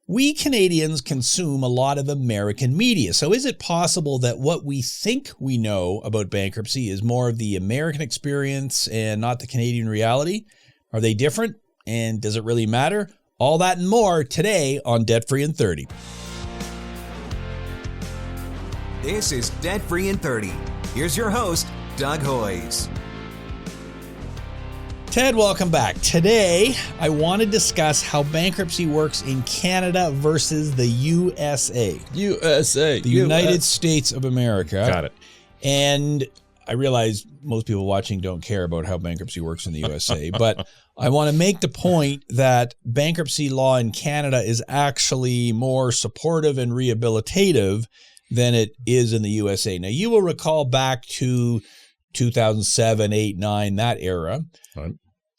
We Canadians consume a lot of American media. So is it possible that what we think we know about bankruptcy is more of the American experience and not the Canadian reality? Are they different? And does it really matter? All that and more today on Debt Free in 30. This is Debt Free in 30. Here's your host, Doug Hoyes. Ted, welcome back. Today, I want to discuss how bankruptcy works in Canada versus the USA. The United States of America. Got it. And I realize most people watching don't care about how bankruptcy works in the USA, but I want to make the point that bankruptcy law in Canada is actually more supportive and rehabilitative than it is in the USA. Now, you will recall back to 2007, 8, 9, that era. Right.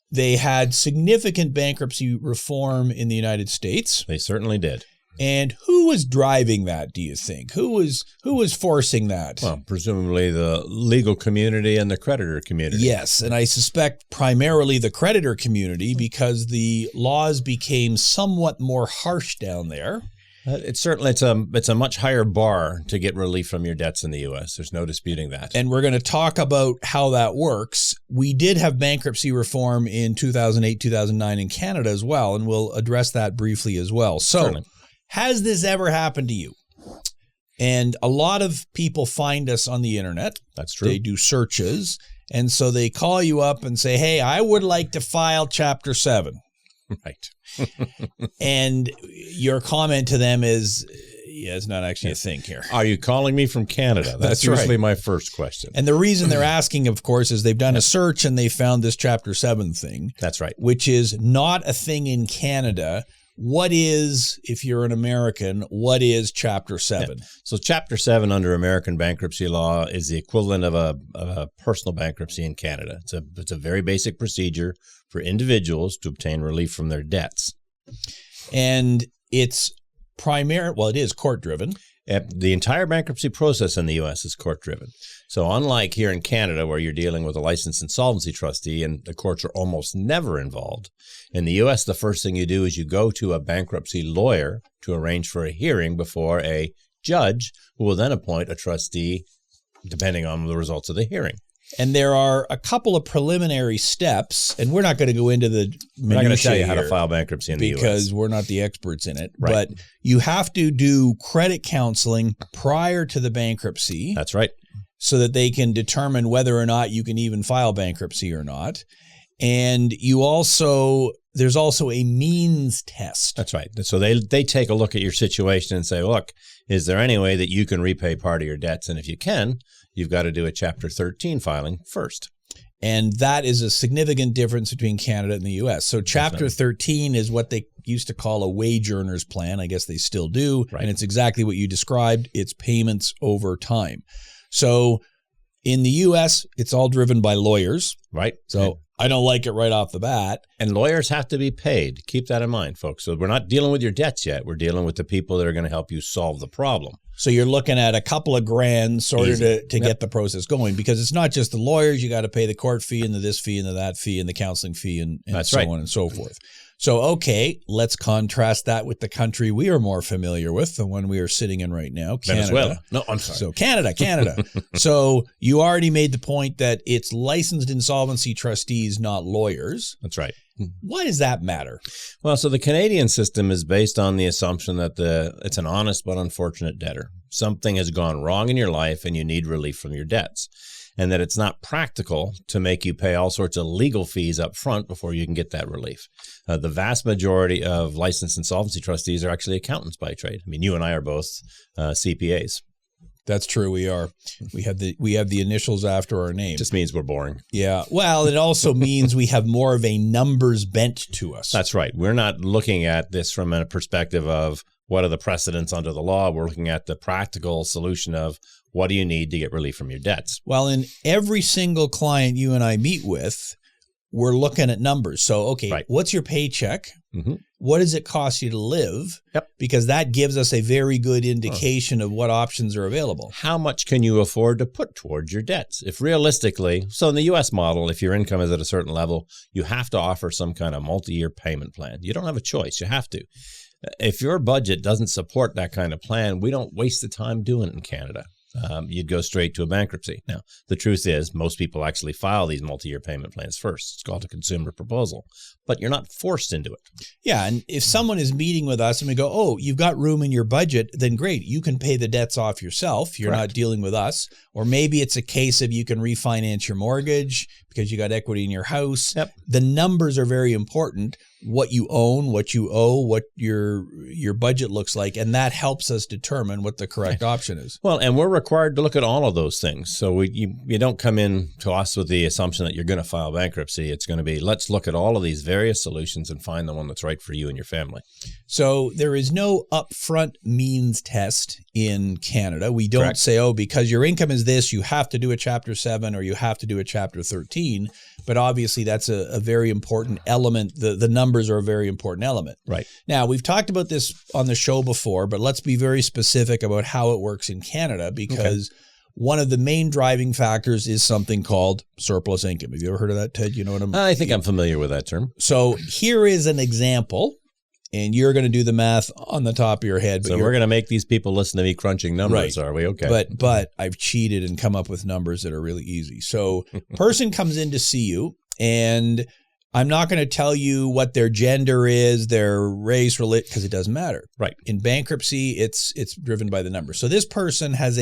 They had significant bankruptcy reform in the United States. They certainly did. And who was driving that, do you think? Who was forcing that? Well, presumably the legal community and the creditor community. Yes, and I suspect primarily the creditor community because the laws became somewhat more harsh down there. It's a much higher bar to get relief from your debts in the U.S. There's no disputing that. And we're going to talk about how that works. We did have bankruptcy reform in 2008, 2009 in Canada as well, and we'll address that briefly as well. So, Certainly. Has this ever happened to you? And a lot of people find us on the internet. That's true. They do searches, and so they call you up and say, hey, I would like to file Chapter 7. Right. And your comment to them is, yeah, it's not actually a thing here. Are you calling me from Canada? That's usually my first question. And the reason they're asking, of course, is they've done a search and they found this Chapter 7 thing. That's right. Which is not a thing in Canada. What is, if you're an American, what is Chapter 7? Yeah. So Chapter 7 under American bankruptcy law is the equivalent of a personal bankruptcy in Canada. It's a very basic procedure for individuals to obtain relief from their debts. And it's it is court-driven. The entire bankruptcy process in the U.S. is court-driven. So unlike here in Canada, where you're dealing with a licensed insolvency trustee and the courts are almost never involved, in the U.S., the first thing you do is you go to a bankruptcy lawyer to arrange for a hearing before a judge who will then appoint a trustee depending on the results of the hearing. And there are a couple of preliminary steps, and we're not going to go into the minutiae. I'm not going to tell you how to file bankruptcy in the U.S. because we're not the experts in it. Right. But you have to do credit counseling prior to the bankruptcy. That's right. So that they can determine whether or not you can even file bankruptcy or not. And there's also a means test. That's right. So they take a look at your situation and say, look, is there any way that you can repay part of your debts? And if you can, you've got to do a Chapter 13 filing first. And that is a significant difference between Canada and the U.S. So Chapter 13 is what they used to call a wage earners plan. I guess they still do. Right. And it's exactly what you described. It's payments over time. So in the U.S., it's all driven by lawyers. Right. So I don't like it right off the bat. And lawyers have to be paid. Keep that in mind, folks. So we're not dealing with your debts yet. We're dealing with the people that are going to help you solve the problem. So you're looking at a couple of grand sort of to get the process going, because it's not just the lawyers. You got to pay the court fee and the this fee and the that fee and the counseling fee and so on and so forth. So, okay, let's contrast that with the country we are more familiar with, the one we are sitting in right now, Canada. Venezuela. No, I'm sorry. So Canada. So you already made the point that it's licensed insolvency trustees, not lawyers. That's right. Why does that matter? Well, so the Canadian system is based on the assumption that it's an honest but unfortunate debtor. Something has gone wrong in your life and you need relief from your debts. And that it's not practical to make you pay all sorts of legal fees up front before you can get that relief. The vast majority of licensed insolvency trustees are actually accountants by trade. I mean, you and I are both CPAs. That's true. We are. We have the initials after our name. Just means we're boring. Yeah. Well, it also means we have more of a numbers bent to us. That's right. We're not looking at this from a perspective of what are the precedents under the law. We're looking at the practical solution of what do you need to get relief from your debts. Well, in every single client you and I meet with, we're looking at numbers. So, okay, right. What's your paycheck? Mm-hmm. What does it cost you to live? Yep. Because that gives us a very good indication of what options are available. How much can you afford to put towards your debts? If realistically, so in the U.S. model, if your income is at a certain level, you have to offer some kind of multi-year payment plan. You don't have a choice. You have to. If your budget doesn't support that kind of plan, we don't waste the time doing it in Canada. You'd go straight to a bankruptcy. Now, the truth is most people actually file these multi-year payment plans first. It's called a consumer proposal, but you're not forced into it. Yeah, and if someone is meeting with us and we go, oh, you've got room in your budget, then great. You can pay the debts off yourself. You're not dealing with us. Or maybe it's a case of you can refinance your mortgage because you got equity in your house. Yep. The numbers are very important. What you own, what you owe, what your budget looks like, and that helps us determine what the correct option is. Well, and we're required to look at all of those things. So you don't come in to us with the assumption that you're going to file bankruptcy. It's going to be, let's look at all of these various solutions and find the one that's right for you and your family. So there is no upfront means test in Canada. We don't say, oh, because your income is this, you have to do a Chapter 7 or you have to do a Chapter 13. But obviously that's a very important element. The numbers are a very important element. Right. Now, we've talked about this on the show before, but let's be very specific about how it works in Canada because one of the main driving factors is something called surplus income. Have you ever heard of that, Ted? You know what I think I'm familiar with that term. So here is an example. And you're going to do the math on the top of your head. But so we're going to make these people listen to me crunching numbers, are we? Okay. But I've cheated and come up with numbers that are really easy. So person comes in to see you, and I'm not going to tell you what their gender is, their race, religion, because it doesn't matter. Right. In bankruptcy, it's driven by the numbers. So this person has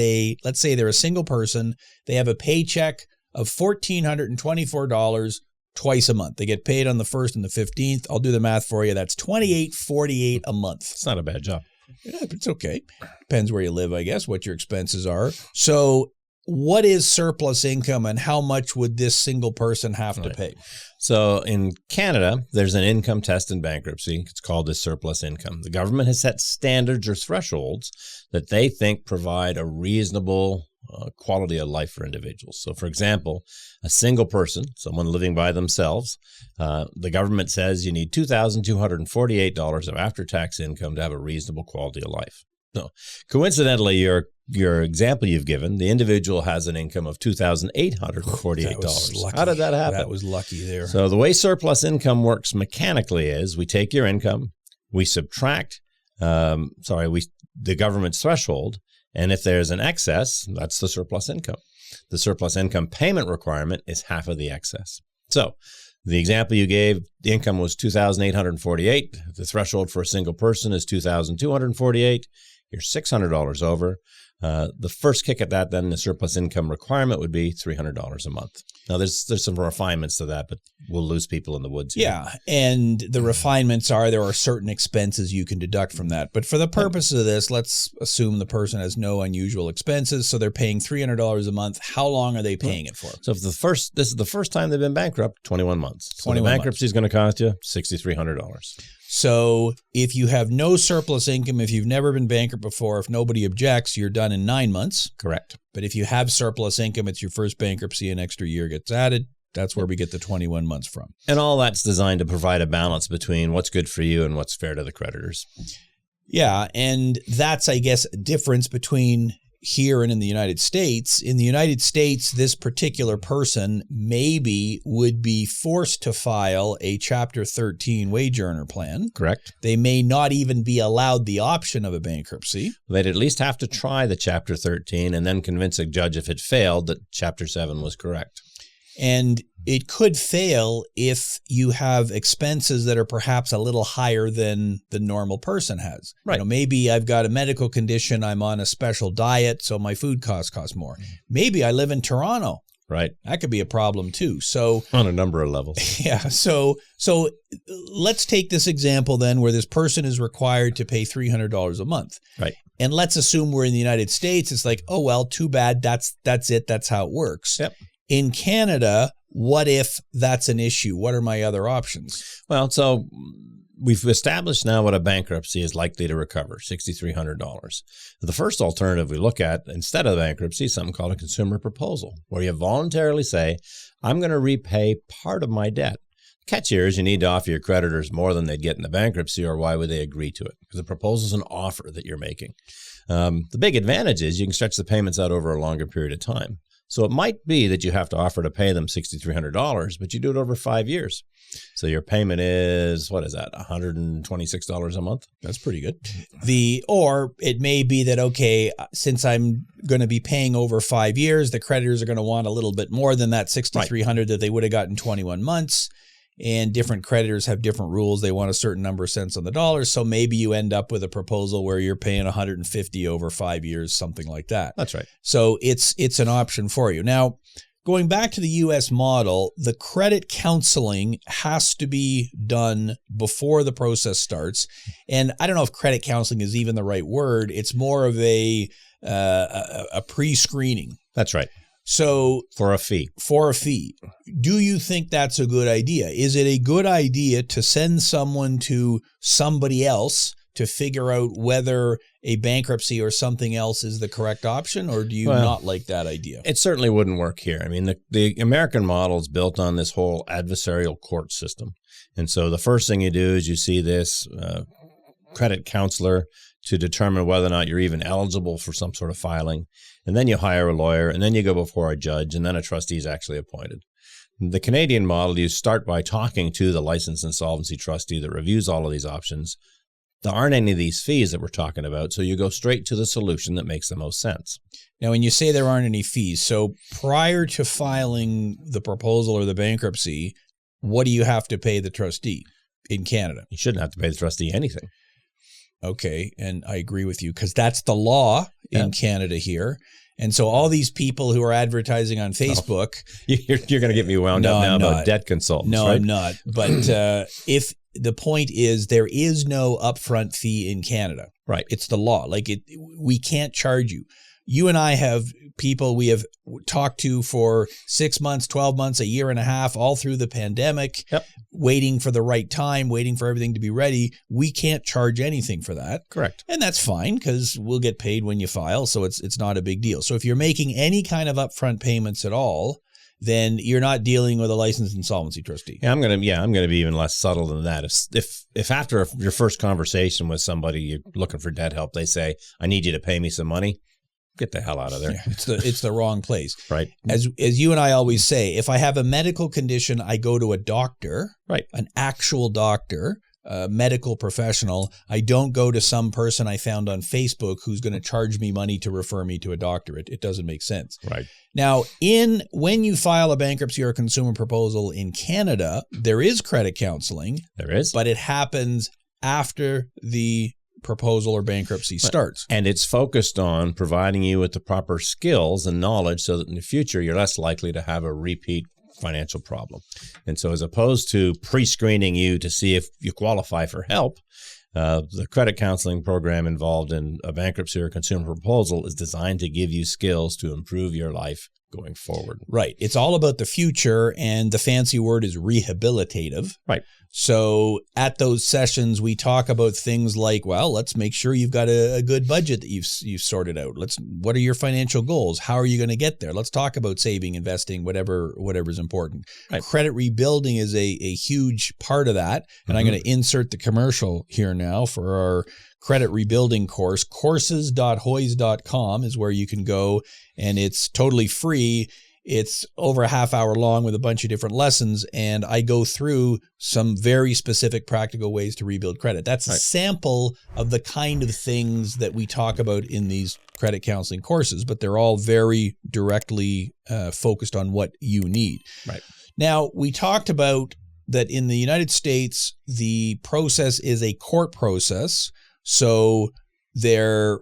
let's say they're a single person. They have a paycheck of $1,424 twice a month. They get paid on the 1st and the 15th. I'll do the math for you. That's $2,848 a month. It's not a bad job. Yeah, but it's okay. Depends where you live, I guess, what your expenses are. So what is surplus income and how much would this single person have to pay? So in Canada, there's an income test in bankruptcy. It's called the surplus income. The government has set standards or thresholds that they think provide a reasonable quality of life for individuals. So, for example, a single person, someone living by themselves, the government says you need $2,248 of after-tax income to have a reasonable quality of life. So, coincidentally, your example you've given, the individual has an income of $2,848. How did that happen? That was lucky there. So, the way surplus income works mechanically is we take your income, we subtract, the government's threshold, and if there's an excess, that's the surplus income. The surplus income payment requirement is half of the excess. So the example you gave, the income was $2,848. The threshold for a single person is $2,248. You're $600 over. The first kick at that, then the surplus income requirement would be $300 a month. Now, there's some refinements to that, but we'll lose people in the woods here. Yeah, and the refinements are there are certain expenses you can deduct from that. But for the purposes of this, let's assume the person has no unusual expenses, so they're paying $300 a month. How long are they paying it for? So if this is the first time they've been bankrupt, 21 months. So 21 the bankruptcy is going to cost you $6,300. So if you have no surplus income, if you've never been bankrupt before, if nobody objects, you're done in 9 months. Correct. But if you have surplus income, it's your first bankruptcy, an extra year gets added. That's where we get the 21 months from. And all that's designed to provide a balance between what's good for you and what's fair to the creditors. Yeah, and that's, I guess, a difference between here and in the United States. In the United States, this particular person maybe would be forced to file a Chapter 13 wage earner plan. Correct. They may not even be allowed the option of a bankruptcy. They'd at least have to try the Chapter 13 and then convince a judge if it failed that Chapter 7 was correct. And it could fail if you have expenses that are perhaps a little higher than the normal person has. Right. You know, maybe I've got a medical condition, I'm on a special diet, so my food costs more. Maybe I live in Toronto. Right. That could be a problem too. So on a number of levels. Yeah. So let's take this example then where this person is required to pay $300 a month. Right. And let's assume we're in the United States. It's like, oh, well, too bad. That's it. That's how it works. Yep. In Canada, what if that's an issue? What are my other options? Well, so we've established now what a bankruptcy is likely to recover, $6,300. The first alternative we look at instead of bankruptcy is something called a consumer proposal, where you voluntarily say, I'm going to repay part of my debt. The catch here is you need to offer your creditors more than they'd get in the bankruptcy, or why would they agree to it? Because the proposal is an offer that you're making. The big advantage is you can stretch the payments out over a longer period of time. So it might be that you have to offer to pay them $6,300, but you do it over 5 years. So your payment is, what is that, $126 a month? That's pretty good. Or it may be that, okay, since I'm going to be paying over 5 years, the creditors are going to want a little bit more than that $6,300 that they would have gotten 21 months. And different creditors have different rules. They want a certain number of cents on the dollar. So maybe you end up with a proposal where you're paying $150 over 5 years, something like that. That's right. So it's an option for you. Now, going back to the U.S. model, the credit counseling has to be done before the process starts. And I don't know if credit counseling is even the right word. It's more of a pre-screening. That's right. So for a fee. Do you think that's a good idea? Is it a good idea to send someone to somebody else to figure out whether a bankruptcy or something else is the correct option, or do you not like that idea? It certainly wouldn't work here. I mean, the American model is built on this whole adversarial court system. And so the first thing you do is you see this credit counselor to determine whether or not you're even eligible for some sort of filing. And then you hire a lawyer, and then you go before a judge, and then a trustee is actually appointed. The Canadian model, you start by talking to the licensed insolvency trustee that reviews all of these options. There aren't any of these fees that we're talking about, so you go straight to the solution that makes the most sense. Now, when you say there aren't any fees, so prior to filing the proposal or the bankruptcy, what do you have to pay the trustee in Canada? You shouldn't have to pay the trustee anything. Okay, and I agree with you because that's the law in Canada here. And so all these people who are advertising on Facebook... You're going to get me wound up now about debt consultants, No, right? I'm not. But if the point is there is no upfront fee in Canada. Right. It's the law. Like we can't charge you. You and I have people we have talked to for 6 months, 12 months, a year and a half, all through the pandemic, waiting for the right time, waiting for everything to be ready. We can't charge anything for that. Correct. And that's fine because we'll get paid when you file. So it's not a big deal. So if you're making any kind of upfront payments at all, then you're not dealing with a licensed insolvency trustee. Yeah, I'm going to be even less subtle than that. If after your first conversation with somebody, you're looking for debt help, they say, I need you to pay me some money. Get the hell out of there. Yeah, it's the wrong place. Right. As you and I always say, if I have a medical condition, I go to a doctor, right, an actual doctor, a medical professional. I don't go to some person I found on Facebook who's going to charge me money to refer me to a doctor. It doesn't make sense. Right. Now, when you file a bankruptcy or a consumer proposal in Canada, there is credit counseling. There is. But it happens after the proposal or bankruptcy starts. And it's focused on providing you with the proper skills and knowledge so that in the future you're less likely to have a repeat financial problem. And so as opposed to pre-screening you to see if you qualify for help, the credit counseling program involved in a bankruptcy or consumer proposal is designed to give you skills to improve your life going forward. Right. It's all about the future, and the fancy word is rehabilitative. Right. So at those sessions, we talk about things like, well, let's make sure you've got a good budget that you've sorted out. What are your financial goals? How are you going to get there? Let's talk about saving, investing, whatever's important. Right. Credit rebuilding is a huge part of that. And I'm going to insert the commercial here now for our credit rebuilding course. Courses.hoyes.com is where you can go, and it's totally free. It's over a half hour long with a bunch of different lessons, and I go through some very specific practical ways to rebuild credit. That's a sample of the kind of things that we talk about in these credit counseling courses, but they're all very directly focused on what you need. Right. Now, we talked about that in the United States, the process is a court process, so they're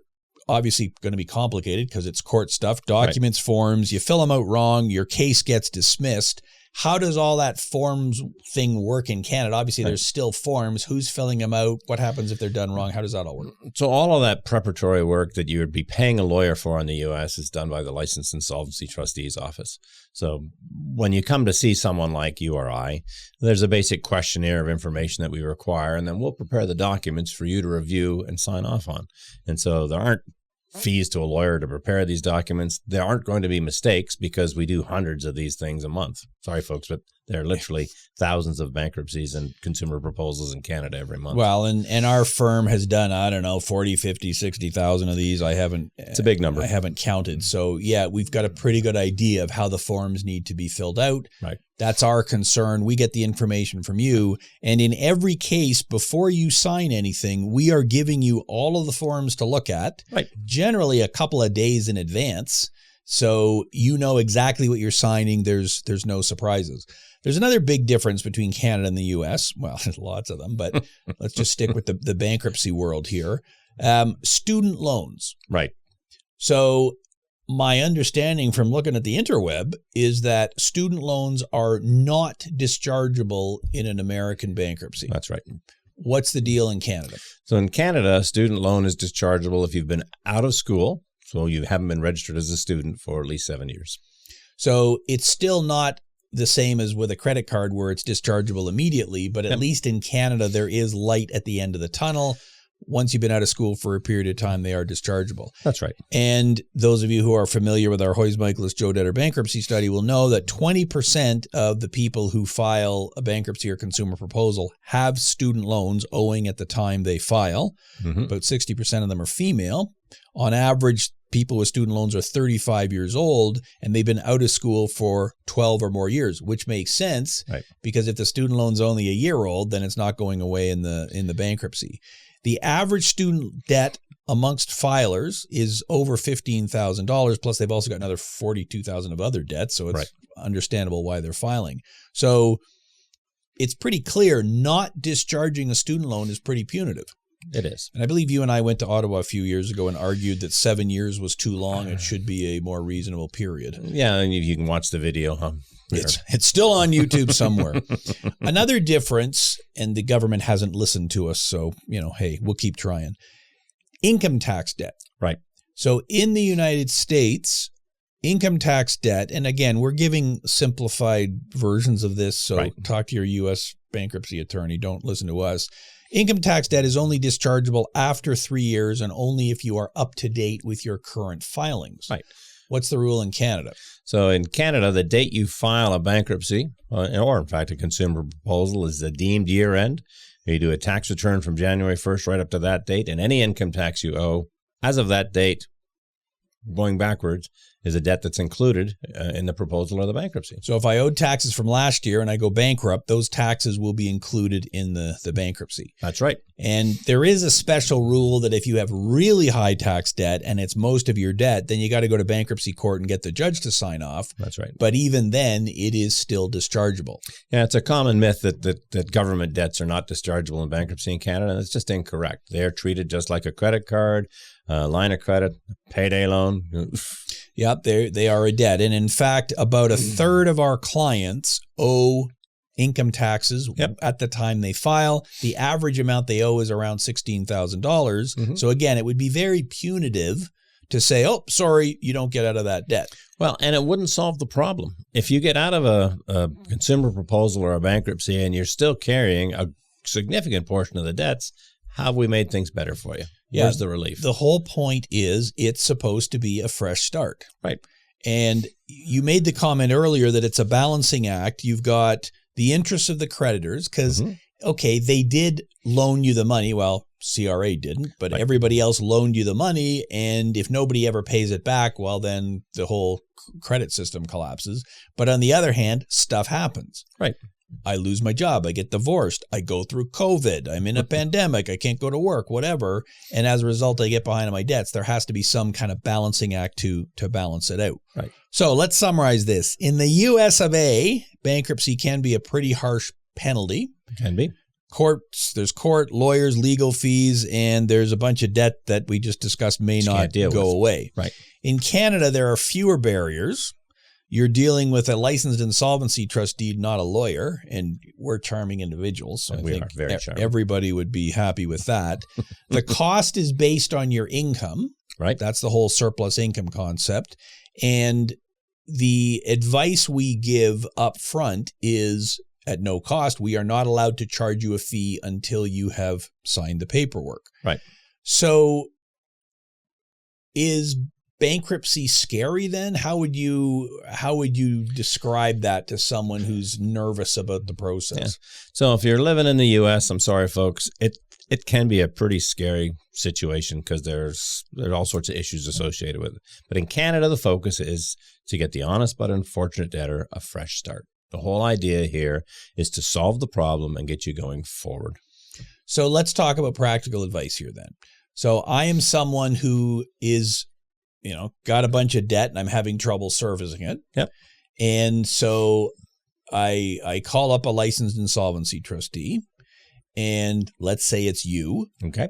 obviously going to be complicated because it's court stuff, documents, forms, you fill them out wrong, your case gets dismissed. How does all that forms thing work in Canada? Obviously, there's still forms. Who's filling them out? What happens if they're done wrong? How does that all work? So all of that preparatory work that you would be paying a lawyer for in the U.S. is done by the licensed insolvency trustee's office. So when you come to see someone like you or I, there's a basic questionnaire of information that we require, and then we'll prepare the documents for you to review and sign off on. And so there aren't fees to a lawyer to prepare these documents. There aren't going to be mistakes because we do hundreds of these things a month. Sorry, folks, but There are literally thousands of bankruptcies and consumer proposals in Canada every month. Well, and our firm has done, I don't know, 40, 50, 60,000 of these. It's a big number. I haven't counted. So yeah, we've got a pretty good idea of how the forms need to be filled out. Right. That's our concern. We get the information from you. And in every case, before you sign anything, we are giving you all of the forms to look at, right, generally a couple of days in advance. So you know exactly what you're signing. There's no surprises. There's another big difference between Canada and the U.S. Well, there's lots of them, but let's just stick with the bankruptcy world here. Student loans. Right. So my understanding from looking at the interweb is that student loans are not dischargeable in an American bankruptcy. That's right. What's the deal in Canada? So in Canada, a student loan is dischargeable if you've been out of school, so you haven't been registered as a student for at least 7 years. So it's still not the same as with a credit card where it's dischargeable immediately, but at least in Canada, there is light at the end of the tunnel. Once you've been out of school for a period of time, they are dischargeable. That's right. And those of you who are familiar with our Hoyes and Michalos Joe Debtor bankruptcy study will know that 20% of the people who file a bankruptcy or consumer proposal have student loans owing at the time they file. Mm-hmm. About 60% of them are female. On average, people with student loans are 35 years old, and they've been out of school for 12 or more years, which makes sense, right, because if the student loan's only a year old, then it's not going away in the bankruptcy. The average student debt amongst filers is over $15,000, plus they've also got another $42,000 of other debts, so it's understandable why they're filing. So it's pretty clear not discharging a student loan is pretty punitive. It is. And I believe you and I went to Ottawa a few years ago and argued that 7 years was too long. It should be a more reasonable period. Yeah, and you can watch the video, huh? It's still on YouTube somewhere. Another difference, and the government hasn't listened to us, so, hey, we'll keep trying. Income tax debt. Right. So in the United States, income tax debt, and again, we're giving simplified versions of this, so talk to your U.S. bankruptcy attorney. Don't listen to us. Income tax debt is only dischargeable after 3 years and only if you are up to date with your current filings. Right. What's the rule in Canada? So in Canada, the date you file a bankruptcy, or in fact a consumer proposal, is the deemed year end. You do a tax return from January 1st right up to that date, and any income tax you owe as of that date, going backwards, is a debt that's included in the proposal or the bankruptcy. So if I owed taxes from last year and I go bankrupt, those taxes will be included in the bankruptcy. That's right. And there is a special rule that if you have really high tax debt and it's most of your debt, then you got to go to bankruptcy court and get the judge to sign off. That's right. But even then, it is still dischargeable. Yeah, it's a common myth that government debts are not dischargeable in bankruptcy in Canada, and it's just incorrect. They are treated just like a credit card, line of credit, payday loan. Yep, they are a debt. And in fact, about a third of our clients owe income taxes at the time they file. The average amount they owe is around $16,000. Mm-hmm. So again, it would be very punitive to say, oh, sorry, you don't get out of that debt. Well, and it wouldn't solve the problem. If you get out of a consumer proposal or a bankruptcy and you're still carrying a significant portion of the debts, how have we made things better for you? Yeah, where's the relief? The whole point is it's supposed to be a fresh start. Right. And you made the comment earlier that it's a balancing act. You've got the interests of the creditors because, okay, they did loan you the money. Well, CRA didn't, but everybody else loaned you the money. And if nobody ever pays it back, well, then the whole credit system collapses. But on the other hand, stuff happens. Right. I lose my job. I get divorced. I go through COVID. I'm in a pandemic. I can't go to work, whatever. And as a result, I get behind on my debts. There has to be some kind of balancing act to balance it out. Right. So let's summarize this. In the US of A, bankruptcy can be a pretty harsh penalty. It can be. There's court, lawyers, legal fees, and there's a bunch of debt that we just discussed may not go away. Right. In Canada, there are fewer barriers. You're dealing with a licensed insolvency trustee, not a lawyer, and we're charming individuals. So I think very charming. Everybody would be happy with that. The cost is based on your income. Right. That's the whole surplus income concept. And the advice we give up front is at no cost. We are not allowed to charge you a fee until you have signed the paperwork. Right. So is bankruptcy scary then? How would you describe that to someone who's nervous about the process? Yeah. So if you're living in the U.S., I'm sorry, folks, it can be a pretty scary situation because there's all sorts of issues associated with it. But in Canada, the focus is to get the honest but unfortunate debtor a fresh start. The whole idea here is to solve the problem and get you going forward. So let's talk about practical advice here then. So I am someone who is, got a bunch of debt and I'm having trouble servicing it. Yep. And so I call up a licensed insolvency trustee, and let's say it's you. Okay.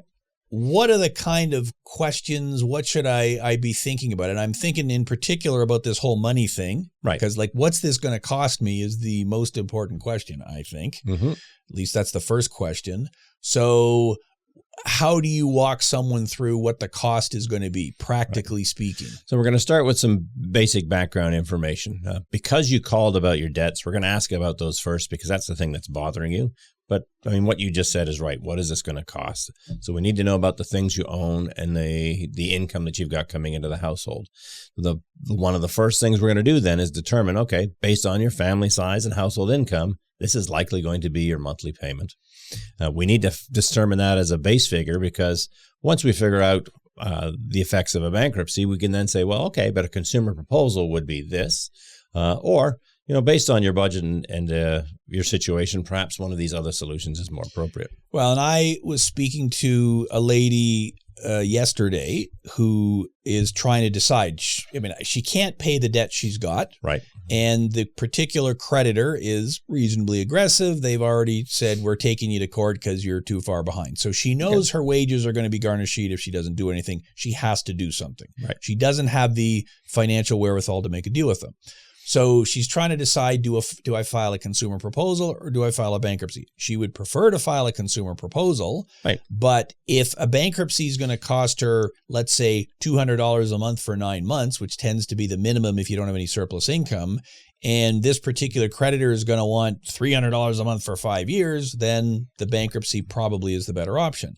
What are the kind of questions? What should I be thinking about? And I'm thinking in particular about this whole money thing. Right. Because what's this going to cost me is the most important question, I think. Mm-hmm. At least that's the first question. So how do you walk someone through what the cost is going to be, practically speaking? So we're going to start with some basic background information. Because you called about your debts, we're going to ask about those first because that's the thing that's bothering you. But what you just said is right. What is this going to cost? So we need to know about the things you own and the income that you've got coming into the household. One of the first things we're going to do then is determine, okay, based on your family size and household income, this is likely going to be your monthly payment. We need to determine that as a base figure because once we figure out the effects of a bankruptcy, we can then say, well, okay, but a consumer proposal would be this, or based on your budget and your situation, perhaps one of these other solutions is more appropriate. Well, and I was speaking to a lady yesterday who is trying to decide. She can't pay the debt she's got. Right. And the particular creditor is reasonably aggressive. They've already said, we're taking you to court because you're too far behind. So she knows her wages are going to be garnished if she doesn't do anything. She has to do something. Right. She doesn't have the financial wherewithal to make a deal with them. So she's trying to decide, do I file a consumer proposal or do I file a bankruptcy? She would prefer to file a consumer proposal, right? But if a bankruptcy is going to cost her, let's say, $200 a month for 9 months, which tends to be the minimum if you don't have any surplus income, and this particular creditor is going to want $300 a month for 5 years, then the bankruptcy probably is the better option.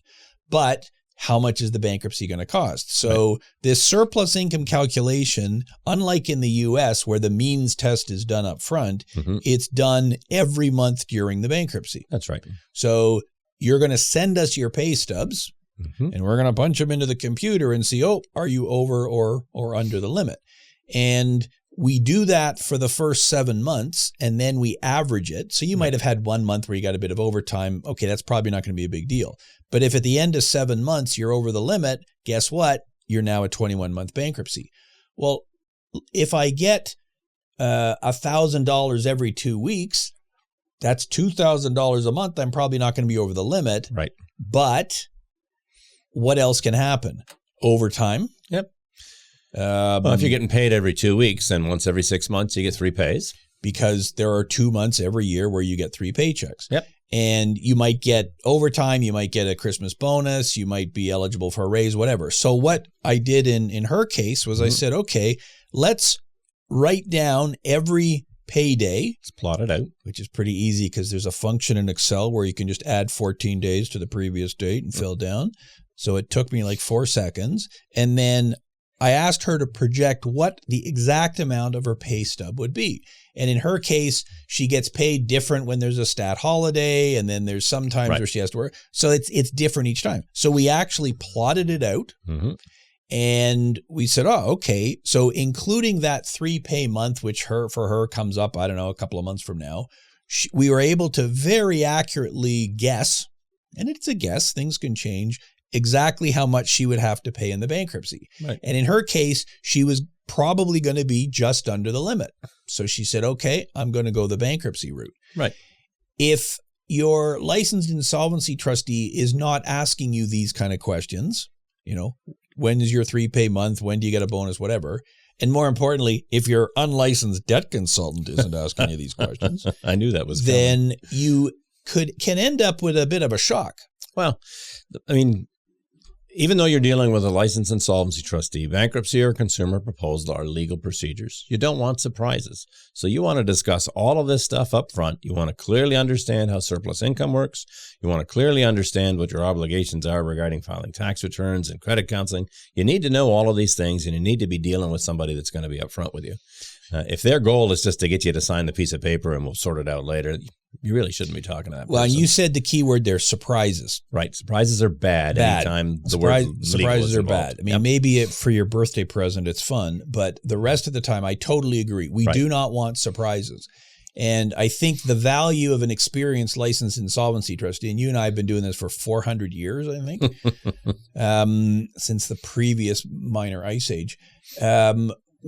But how much is the bankruptcy going to cost? So this surplus income calculation, unlike in the U.S. where the means test is done up front, it's done every month during the bankruptcy. That's right. So you're going to send us your pay stubs and we're going to punch them into the computer and see, are you over or under the limit? And we do that for the first 7 months and then we average it. So you might have had 1 month where you got a bit of overtime. Okay, that's probably not going to be a big deal. But if at the end of 7 months you're over the limit, guess what? You're now a 21-month bankruptcy. Well, if I get $1,000 every 2 weeks, that's $2,000 a month. I'm probably not going to be over the limit. Right. But what else can happen? Overtime. Yep. Well, if you're getting paid every 2 weeks, then once every 6 months, you get 3 pays. Because there are 2 months every year where you get 3 paychecks. Yep. And you might get overtime, you might get a Christmas bonus, you might be eligible for a raise, whatever. So what I did in her case was I said, okay, let's write down every payday. Let's plot it out. Which is pretty easy because there's a function in Excel where you can just add 14 days to the previous date and fill down. So it took me like 4 seconds. And then I asked her to project what the exact amount of her pay stub would be. And in her case, she gets paid different when there's a stat holiday, and then there's some times where she has to work. So it's different each time. So we actually plotted it out, and we said, okay. So including that 3 pay month, which for her comes up, I don't know, a couple of months from now, we were able to very accurately guess, and it's a guess, things can change, exactly how much she would have to pay in the bankruptcy. Right. And in her case, she was probably going to be just under the limit. So she said, okay, I'm going to go the bankruptcy route. Right. If your licensed insolvency trustee is not asking you these kind of questions, when is your 3 pay month? When do you get a bonus? Whatever. And more importantly, if your unlicensed debt consultant isn't asking you these questions, I knew that was then you can end up with a bit of a shock. Well, I mean, Even though you're dealing with a licensed insolvency trustee, bankruptcy or consumer proposal are legal procedures. You don't want surprises. So you want to discuss all of this stuff up front. You want to clearly understand how surplus income works. You want to clearly understand what your obligations are regarding filing tax returns and credit counseling. You need to know all of these things, and you need to be dealing with somebody that's going to be upfront with you. If their goal is just to get you to sign the piece of paper and we'll sort it out later, you really shouldn't be talking to that Well, person. and you said the key word there, surprises. Right. Surprises are bad. Anytime the word legal surprises is are involved. bad. I mean, maybe for your birthday present, it's fun, but the rest of the time, I totally agree. We do not want surprises. And I think the value of an experienced licensed insolvency trustee, and you and I have been doing this for 400 years, I think, since the previous minor ice age.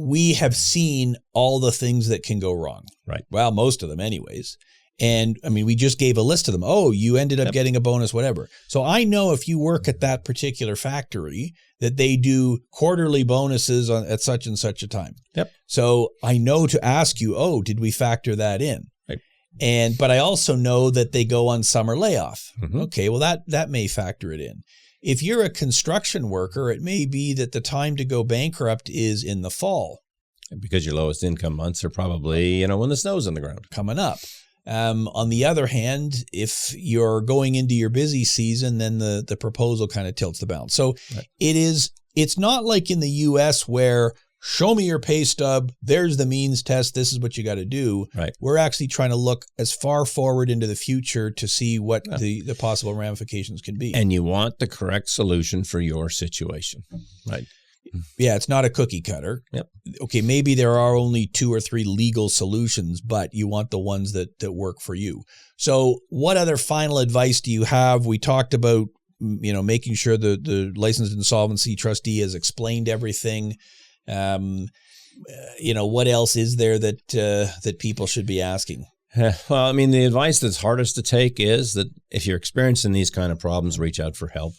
We have seen all the things that can go wrong. Right. Well, most of them anyways. And I mean, we just gave a list of them. Oh, you ended up getting a bonus, whatever. So I know if you work at that particular factory that they do quarterly bonuses at such and such a time. Yep. So I know to ask you, oh, did we factor that in? Right. But I also know that they go on summer layoff. Mm-hmm. Okay, well, that may factor it in. If you're a construction worker, it may be that the time to go bankrupt is in the fall. Because your lowest income months are probably, when the snow's on the ground. Coming up. On the other hand, if you're going into your busy season, then the proposal kind of tilts the balance. So it's not like in the U.S. where show me your pay stub, there's the means test, this is what you got to do. Right. We're actually trying to look as far forward into the future to see what the possible ramifications can be. And you want the correct solution for your situation. Right. Yeah, it's not a cookie cutter. Yep. Okay, maybe there are only 2 or 3 legal solutions, but you want the ones that work for you. So what other final advice do you have? We talked about, making sure the licensed insolvency trustee has explained everything. What else is there that people should be asking? Well, I mean, the advice that's hardest to take is that if you're experiencing these kind of problems, reach out for help.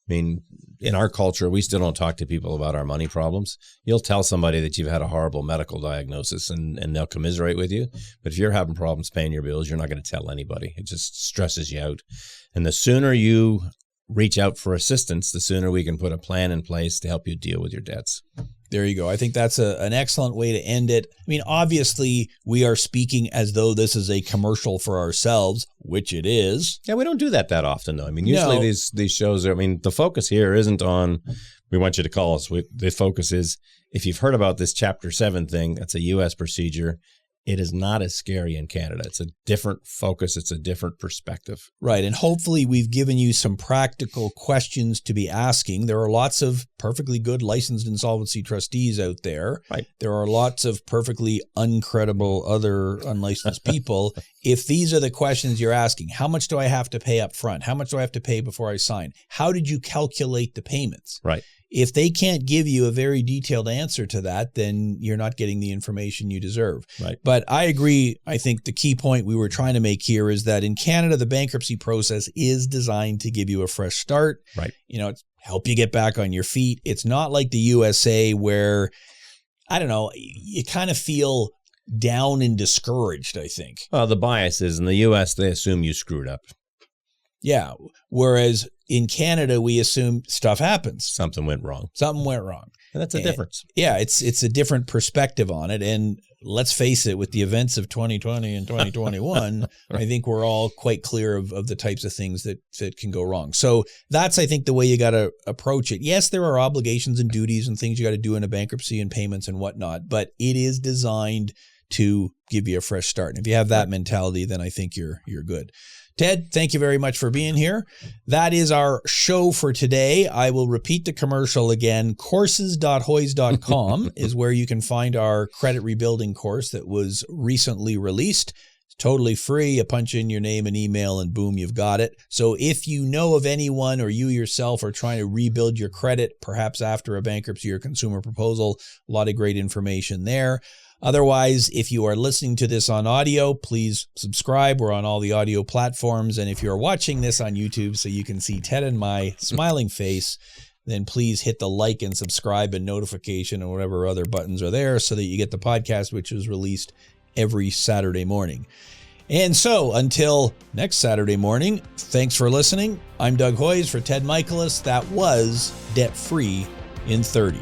I mean, in our culture, we still don't talk to people about our money problems. You'll tell somebody that you've had a horrible medical diagnosis and they'll commiserate with you. But if you're having problems paying your bills, you're not going to tell anybody. It just stresses you out. And the sooner you reach out for assistance, the sooner we can put a plan in place to help you deal with your debts. There you go. I think that's an excellent way to end it. I mean, obviously, we are speaking as though this is a commercial for ourselves, which it is. Yeah, we don't do that often, though. I mean, usually these shows are, the focus here isn't on, we want you to call us. The focus is, if you've heard about this Chapter 7 thing, that's a U.S. procedure. It is not as scary in Canada. It's a different focus. It's a different perspective. Right. And hopefully we've given you some practical questions to be asking. There are lots of perfectly good licensed insolvency trustees out there. Right. There are lots of perfectly uncredible other unlicensed people. If these are the questions you're asking, how much do I have to pay up front? How much do I have to pay before I sign? How did you calculate the payments? Right. If they can't give you a very detailed answer to that, then you're not getting the information you deserve. Right. But I agree. I think the key point we were trying to make here is that in Canada, the bankruptcy process is designed to give you a fresh start. Right. It's help you get back on your feet. It's not like the USA where, I don't know, you kind of feel down and discouraged, I think. Well, the bias is in the U.S., they assume you screwed up. Yeah. Whereas in Canada, we assume stuff happens. Something went wrong. Something went wrong. And that's a difference. Yeah, it's a different perspective on it. And let's face it, with the events of 2020 and 2021, I think we're all quite clear of the types of things that can go wrong. So that's, I think, the way you got to approach it. Yes, there are obligations and duties and things you got to do in a bankruptcy and payments and whatnot, but it is designed to give you a fresh start. And if you have that mentality, then I think you're good. Ted, thank you very much for being here. That is our show for today. I will repeat the commercial again. Courses.hoyes.com is where you can find our credit rebuilding course that was recently released. It's totally free. You punch in your name and email and boom, you've got it. So if you know of anyone or you yourself are trying to rebuild your credit, perhaps after a bankruptcy or consumer proposal, a lot of great information there. Otherwise, if you are listening to this on audio, please subscribe. We're on all the audio platforms. And if you're watching this on YouTube so you can see Ted and my smiling face, then please hit the like and subscribe and notification and whatever other buttons are there so that you get the podcast, which is released every Saturday morning. And so until next Saturday morning, thanks for listening. I'm Doug Hoyes for Ted Michalos. That was Debt Free in 30.